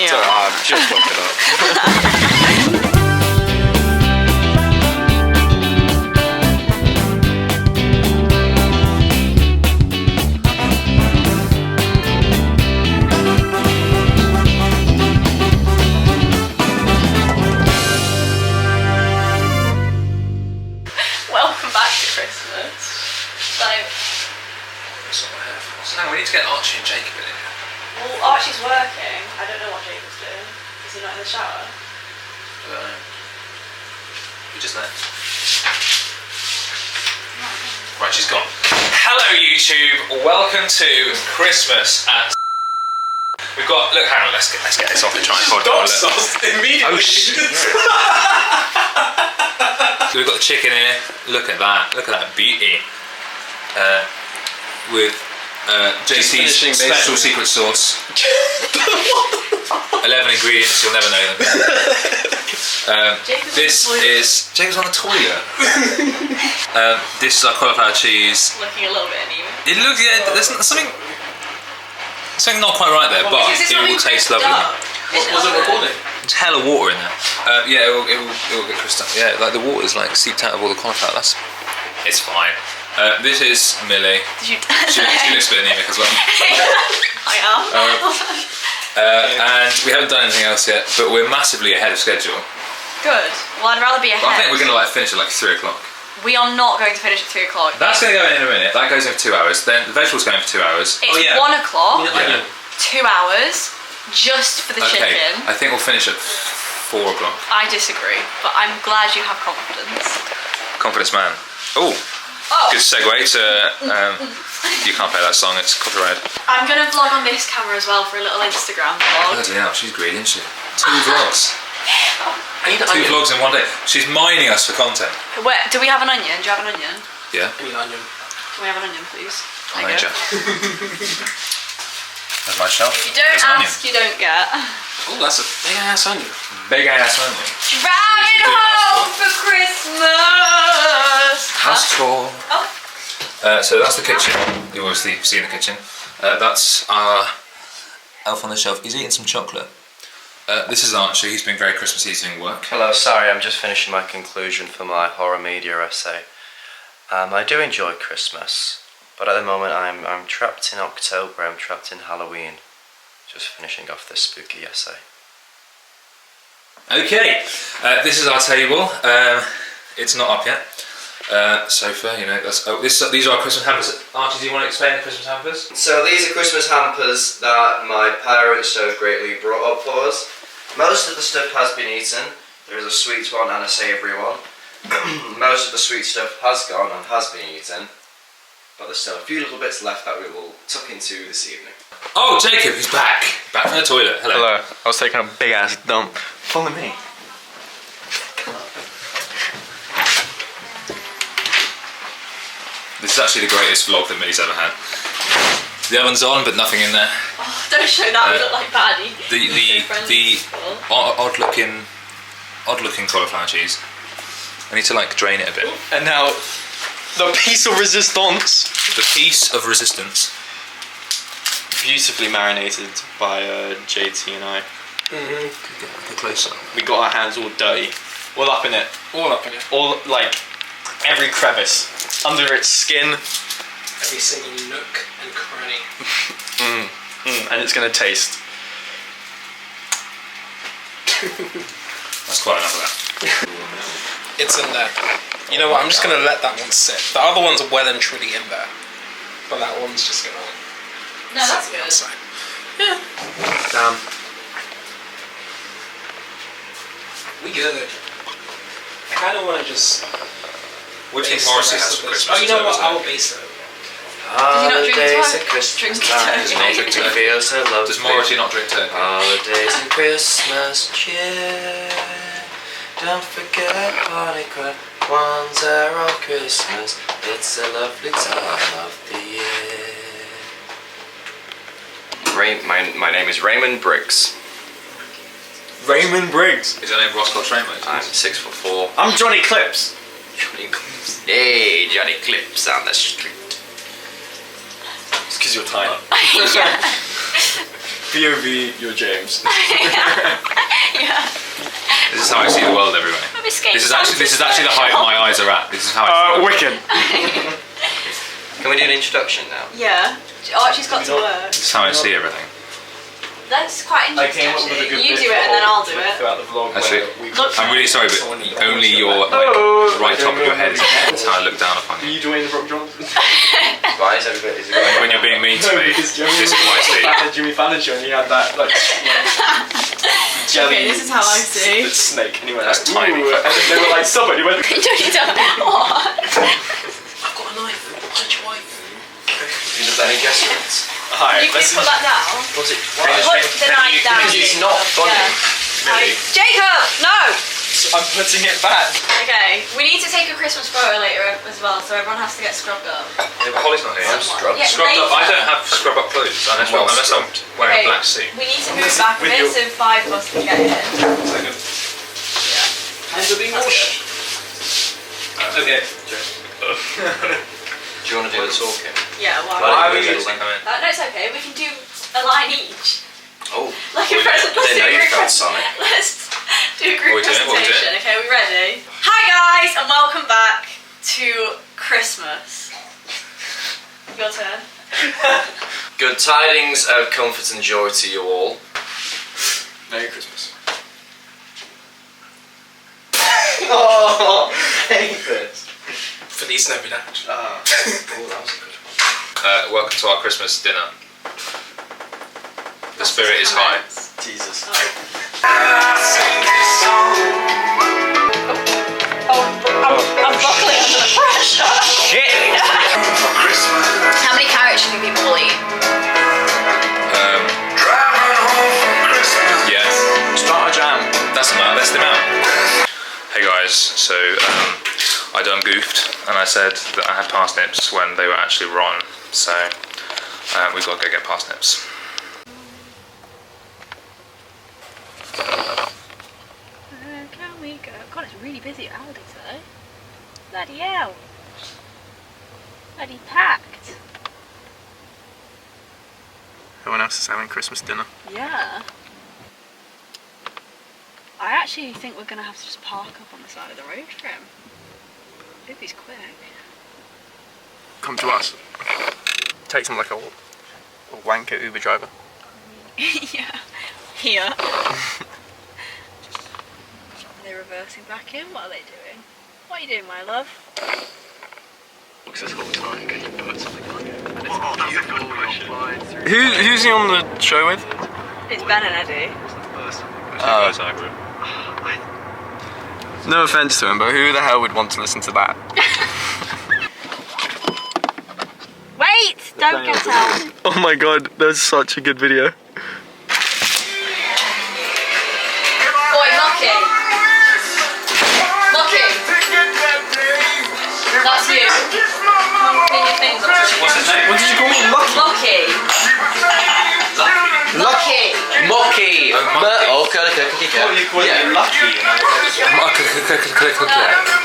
Yeah. So, I'm just looking up. Welcome back to Christmas. So hang on, we need to get Archie and Jacob in here. well, Archie's working. I don't know what Jacob's doing. Is he not in the shower? I don't know. We just left. Right, she's gone. Hello YouTube, welcome to Christmas at... We've got, look, hang on, let's get this off and try and hold Dog sauce immediately. Oh shit. So we've got the chicken here, look at that beauty. With JC's special secret sauce. 11 ingredients, you'll never know them. This is Jacob's on the toilet. This is our cauliflower cheese. Looking a little bit anemic. It looks, yeah, there's something not quite right there, but it will taste lovely. Was it recording? There's hella water in there. Yeah, it will get crystal. Yeah, like the water's like seeped out of all the cauliflower. It's fine. This is Millie. Did you? She looks a bit anemic as well. I am. And we haven't done anything else yet, but we're massively ahead of schedule. Good. Well, I'd rather be ahead. But I think we're going to finish at like 3 o'clock. We are not going to finish at 3 o'clock. That's going to go in a minute. That goes in for 2 hours. Then the vegetable's going for 2 hours. It's 1 o'clock. Yeah. 2 hours just for the chicken. I think we'll finish at 4 o'clock. I disagree, but I'm glad you have confidence. Confidence man. Oh. Good segue to, you can't play that song, it's copyrighted. I'm going to vlog on this camera as well for a little Instagram vlog. Bloody hell, she's greedy, isn't she? 2 vlogs. 2 vlogs in one day. She's mining us for content. Where, do we have an onion? Do you have an onion? Yeah. I need onion. Can we have an onion, please? There you Major. go. That's my shelf. If you don't ask, you don't get. Oh, that's a big ass onion. Big ass onion. Driving home for Christmas. House tour. Oh. So that's the kitchen. You obviously see in the kitchen. That's our elf on the shelf. He's eating some chocolate. This is Archie. He's been very Christmas eating work. Hello, sorry, I'm just finishing my conclusion for my horror media essay. I do enjoy Christmas, but at the moment I'm trapped in October, I'm trapped in Halloween. Just finishing off this spooky essay. Okay, this is our table. It's not up yet. Sofa, you know, these are our Christmas hampers. Archie, do you want to explain the Christmas hampers? So these are Christmas hampers that my parents so greatly brought up for us. Most of the stuff has been eaten. There is a sweet one and a savoury one. Most of the sweet stuff has gone and has been eaten, but there's still a few little bits left that we will tuck into this evening. Oh, Jacob, he's back! Back from the toilet. Hello. Hello. I was taking a big ass dump. Follow me. This is actually the greatest vlog that Millie's ever had. The oven's on, but nothing in there. Oh, don't show that. We look like baddie. The odd looking cauliflower cheese. I need to like drain it a bit. And now, the piece of resistance. The piece of resistance. Beautifully marinated by JT and I. Get closer. We got our hands all dirty. All up in it. All up in it. All, like, every crevice. Under its skin. Every single nook and cranny. And it's gonna taste. That's quite enough of that. It's in there. You know what, I'm just gonna let that one sit. The other ones are well and truly in there. But that one's just gonna No, that's sit good. outside. Yeah. Damn. We good. I kinda wanna just What do you base think Morrissey the rest has of for this. Christmas? Oh, you know what, Is it- I'll base it. Holidays drink at turkey? Christmas Drink time turkey. make me feel so lovely. Does Morrissey not drink turkey? Holidays and Christmas cheer. Don't forget Hanukkah. Ones are on Christmas. It's a lovely time of the year. My name is Raymond Briggs. Raymond Briggs. Is your name Roscoe Trainway? I'm 6'4". I'm Johnny Clips. Johnny Clips. Hey, Johnny Clips on the street. It's because you're tiny. Yeah. POV, you're James. Yeah. This is how I see the world, everybody. This is actually the height my eyes are at. This is how I see the world. Wicked. Can we do an introduction now? Yeah. Archie's got to work. This is how I see everything. That's quite I interesting. came up with a good You bit do it and then I'll do it. throughout the vlog. Actually, Look, I'm really sorry, but only your right top of your head is how I look down upon Are you. you Dwayne the Rock Johnson? Why is everybody? When you're being mean to me, because this is what I see. Back at Jimmy Fallon show and he had that like jelly. Okay, this is how I see. The snake. And he went, That's "Ooh," tiny. And then they were like, stop it. He went, you don't. What? I've got a knife. Punch your wife. You just any guesstimates? hi. You can put that down. What's it? Put the knife down. Because it's not funny. Really? Jacob, no. I'm putting it back. Okay, we need to take a Christmas photo later as well, so everyone has to get scrubbed up. Yeah, but Holly's not here. I'm scrubbed. Yeah, Scrubbed up. I later. don't have scrub up clothes unless I'm wearing a black suit. We need to move back a With bit your- so 5 of us can get in. Second. Yeah. Hands are being That's washed. Okay. Do you want to do the talking? Yeah, Why why? don't we Please, do come in. No, it's okay. We can do a line each. Oh. Like a present. Let's Didn't do know a you group felt presentation. Sonic. Let's do a group What we doing? What we presentation. doing? Okay, we ready? Hi guys, and welcome back to Christmas. Your turn. Good tidings of comfort and joy to you all. Merry Christmas. Oh, David. Feliz Navidad. Oh, that was a good one. Welcome to our Christmas dinner. The spirit is high. Jesus. I'm buckling under the pressure. How many carrots do you think people will eat? Yeah. Start a jam. That's the amount. Hey guys, so I done goofed and I said that I had parsnips when they were actually rotten. So we've got to go get parsnips. Can we go? God, it's really busy at Aldi today. Bloody hell. Bloody packed. Everyone else is having Christmas dinner. Yeah. I actually think we're going to have to just park up on the side of the road for him. Hope he's quick. Come to us. Takes him like a wanker Uber driver. Yeah. Here. Are they reversing back in? What are they doing? What are you doing, my love? Who's he on the show with? It's Ben and Eddie. No offense to him, but who the hell would want to listen to that? Wait! Don't get out. Oh my god, that's such a good video. Boy, Lucky. Lucky. That's you. Come on, clean your things up. What's his name? What did you call me? Lucky? Lucky. Lucky. Mocky! Oh, okay. You call Yeah. me Lucky?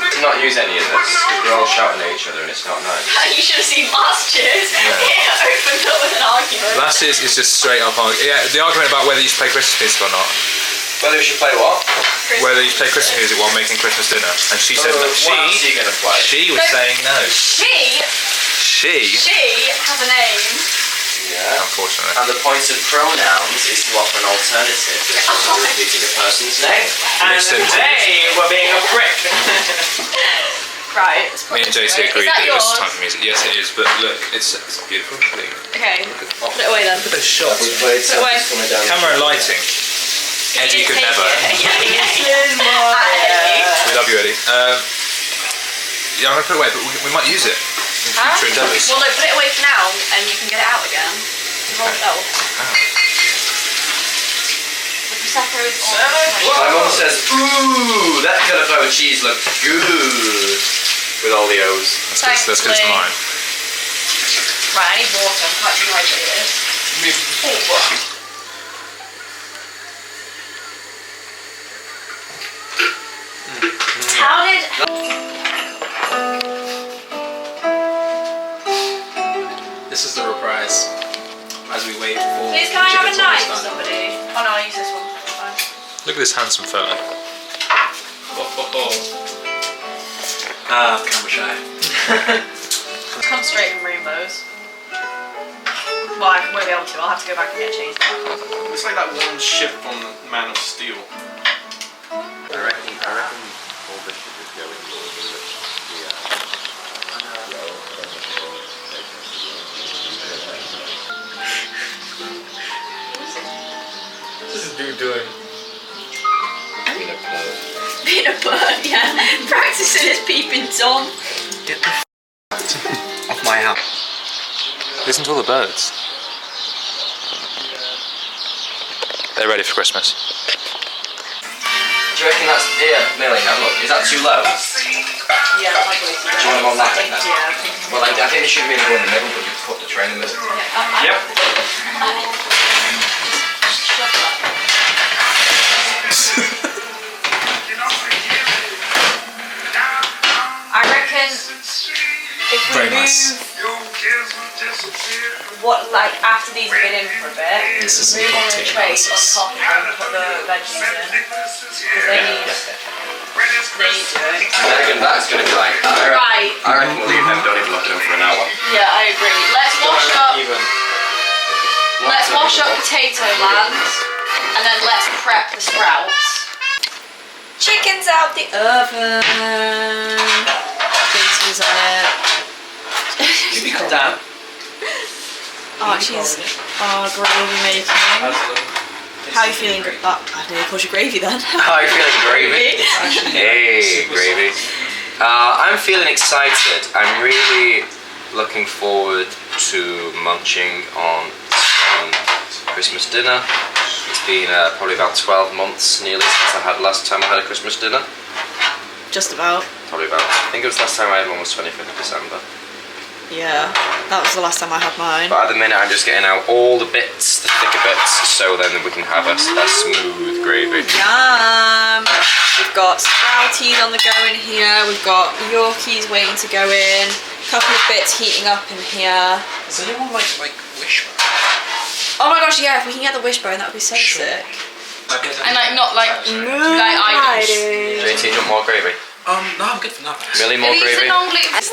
Do not use any of this. You're all shouting at each other and it's not nice. You should have seen last year's. It opened up with an argument. Last year's is just straight up argument. Yeah, the argument about whether you should play Christmas music or not. Whether we should play what? Whether you should play Christmas music while making Christmas dinner. And she said no. What else are you going to play? She was saying no. She has a name. Yeah. Unfortunately. And the point of pronouns is to offer an alternative, which is not repeating a person's name. Listen. They were being a prick. Right. Let's put Me and this JC away. agreed Is that that it was yours? time for music. Yes, it is, but look, it's beautiful. Look. Okay. Put it away then. Look at those shots. We played Put it away. something coming down. Camera lighting. Eddie could Take never. it. Yeah. We love you, Eddie. Yeah, I'm gonna put it away, but we might use it in Huh? future endeavours. Well, no, put it away for now, and you can get it out again. Hold it up. The prosecco is on. My mum says, ooh, that cauliflower cheese looks good. With all the O's. That's because it's mine. Right, I need water. I'm quite dehydrated. How did... This is the reprise. as we wait for. Please, can I have a chicken knife to for stand. somebody? Oh no, I'll use this one. Fine. Look at this handsome fella. Camera shy. Come straight from Rainbows. Well, I won't be able to. I'll have to go back and get cheese. It's like that one ship from Man of Steel. I reckon all this should just go into What's this dude doing? Peanut butter, yeah. Practicing his peeping Tom. Get the off my house. Listen to all the birds. They're ready for Christmas. Do you reckon that's Millie? Now look, is that too low? Yeah, that's way too Do you want them on that then? Yeah. Well, I think they should really go in the middle, but you put the train in the middle. Yep. I reckon if we Very move nice. what, like after these have been in for a bit, This is some move on the cocktail tray on analysis. top of them, put the veggies in. Because they need doing. I reckon that's going to be like. Right. I reckon we'll leave them, don't even look at them for an hour. Yeah, I agree. Let's wash up. Even. Let's wash up potato land, and then let's prep the sprouts. Chicken's out the oven. Beaters on it. You calm down. Oh, she's gravy making. How are you feeling? I nearly called you gravy then. How are you feeling, gravy? Hey, gravy. I'm feeling excited. I'm really looking forward to munching on some Christmas dinner. It's been probably about 12 months nearly since last time I had a Christmas dinner. Just about. Probably about, I think it was last time I had one was 25th of December. Yeah, that was the last time I had mine. But at the minute I'm just getting out all the bits, the thicker bits, so then we can have a smooth gravy. Yum! We've got sprouties on the go in here. We've got Yorkies waiting to go in. A couple of bits heating up in here. Does anyone like wishbone? Oh my gosh, yeah! If we can get the wishbone, that would be so sick. And like not like items. JT, do you want more gravy? No, I'm good for now. Millie, more These gravy? are non-gluten. Thanks.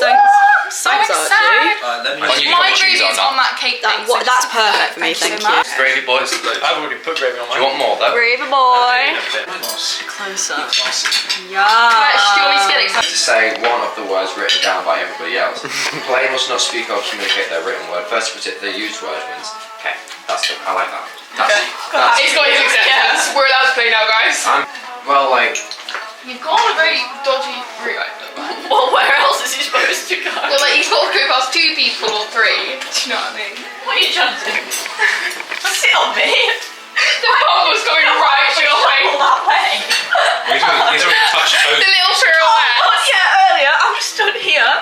So Thanks, excited. Archie. Let me My gravy is on that cake thing. so That's just- perfect for me, thank you. Gravy, boys. Do I've already put gravy on you want more though? Gravy boy. Nice. Close up. Do you Yeah. want me to get To say one of the words written down by everybody else. Play must not speak or communicate their written word. First, the used word wins. Okay, that's good. I like that. That's It's got his acceptance. We're allowed to play now, guys. well, like, You've gone a very dodgy route. Well, where else is he supposed to go? Well, like he's got to go past 2 people or 3. Do you know what I mean? What are you trying to do? Sit on me. The ball was going right for your way. All that way. He's already touched toes. The little pirouette. Oh yeah, earlier I was stood here.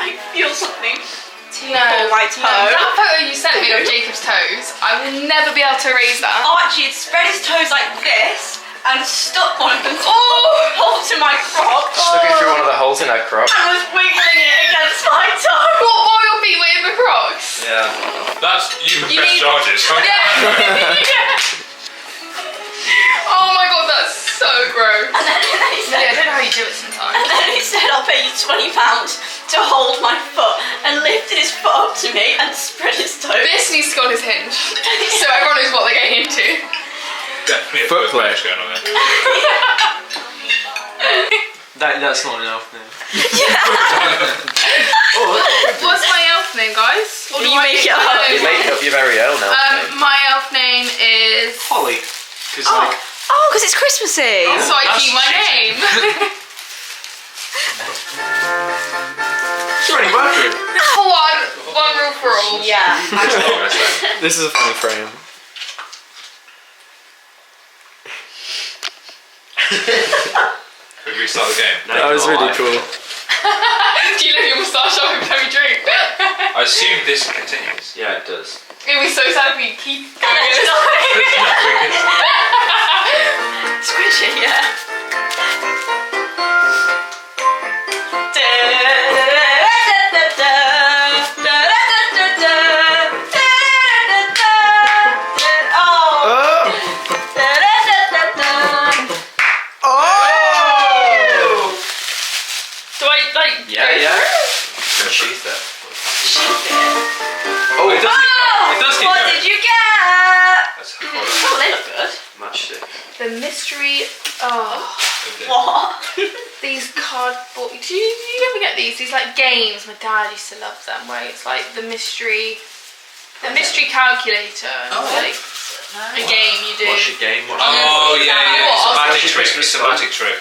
I feel something. No, my toe. that photo you sent me of Jacob's toes, I will never be able to erase that. Archie had spread his toes like this and stuck one of them holes in my crop. looking through one of the holes in her crop. And was wiggling it against my toe. What, while your feet were in the Crocs? Yeah. That's you You press need- charges. Yeah. Oh my god, that's so gross. And then he said, Yeah, I don't know how you do it sometimes. and then he said, I'll pay you £20 to hold my foot, and lifted his foot up to me and spread his toes. This needs to go on his hinge, so everyone knows what they're getting into. Definitely a Foot play. going on there. That's not enough now. What's my elf name, guys? Or do You I make get it my up. own? You make up your very own elf name. My elf name is Holly. Because like, Oh, because it's Christmassy. so I that's keep my cheating. name. it's already working. One rule for all. Yeah. This is a funny frame. Could we restart the game? That was really cool. Do you lift your moustache up every time you drink? I assume this continues. Yeah, it does. It'd be so sad if we keep going. Squishy, yeah. it does keep What going. did you get? That's Oh, they look good. Matchstick. The mystery. Oh, What? these cardboard. Do you ever get these? These like games. My dad used to love them. Where it's like the mystery calculator. And Oh. like a game you do. What's your game? What's Oh your yeah, yeah. It's a What? magic trick. It's a magic trick.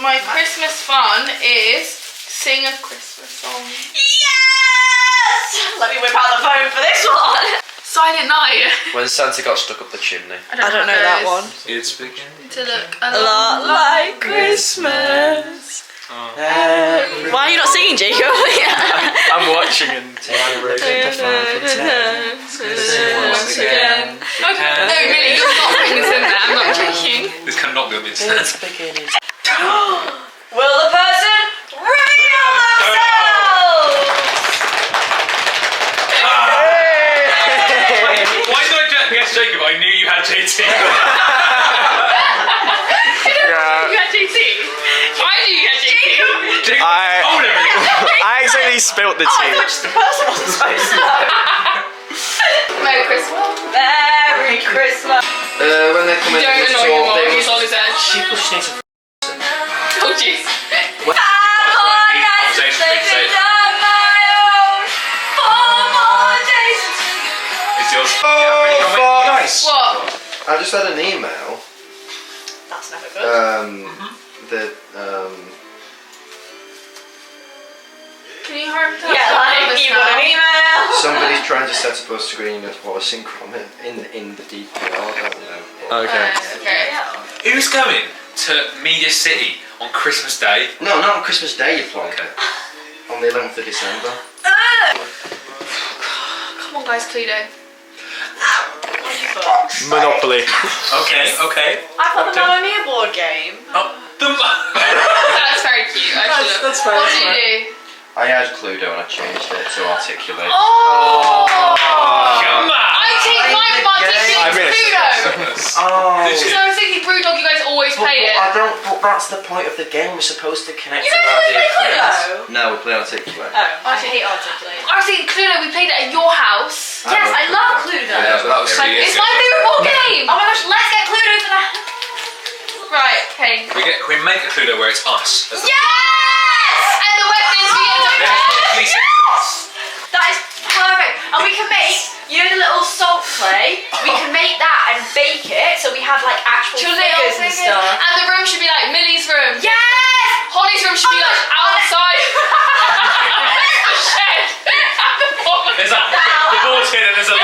My Christmas fun is sing a Christmas song. Yes! Let me whip out the phone for this one. Silent Night. When Santa got stuck up the chimney. I don't know that one. It's beginning. To look A lot like Christmas. Why are you not singing, Jacob? I'm watching and Once again. Okay. No, really, you're not putting this in there. I'm not joking. This cannot be on the internet. Will the person reveal themselves? Why did I guess Jacob? I knew you had JT. You had JT? I knew you had JT. Jacob I- told everyone. I accidentally spilt the Oh, I tea. thought just the person wasn't supposed to know. Merry Christmas. Merry Christmas. When they come in Don't the annoy store, him while they he's on his edge. people just need to Told you. It's yours. Nice. What? I just had an email. That's never good. Can you hurry up? Yeah, like you got an email. Somebody's trying to set up a screen as well as sitcom in the DPR. I don't know. Okay. Who's going to Media City on Christmas Day? No, not on Christmas Day, you plonker. On the 11th of December. Come on, guys, Cluedo. Monopoly. Okay. I thought the Mamma Mia board game. Oh, That's very cute, actually. That's very What do you do? I had Cluedo and I changed it to Articulate. Oh! Come on. I take my I Cluedo. missed. Oh. Because I was thinking Brewdog, you guys always played it. I don't. But that's the point of the game. We're supposed to connect. You with guys our always dear play friends. Cluedo? No, we play Articulate. Oh, I hate Articulate. I was thinking Cluedo, we played it at your house. Yes, I love Cluedo. Yeah, that was 3 years It's ago. my favourite board game. Oh my gosh, let's get Cluedo for that. Right, okay. We make a Cluedo where it's us. As the Yes! And the web is the end of There's it. literally 6 of us. That is perfect. And we can make, you know the little salt clay? We can make that and bake it so we have like actual Your figures little and figures. stuff. And the room should be like Millie's room. Yes! Holly's room should be like outside. The shed. At the bottom. There's the board's here and there's a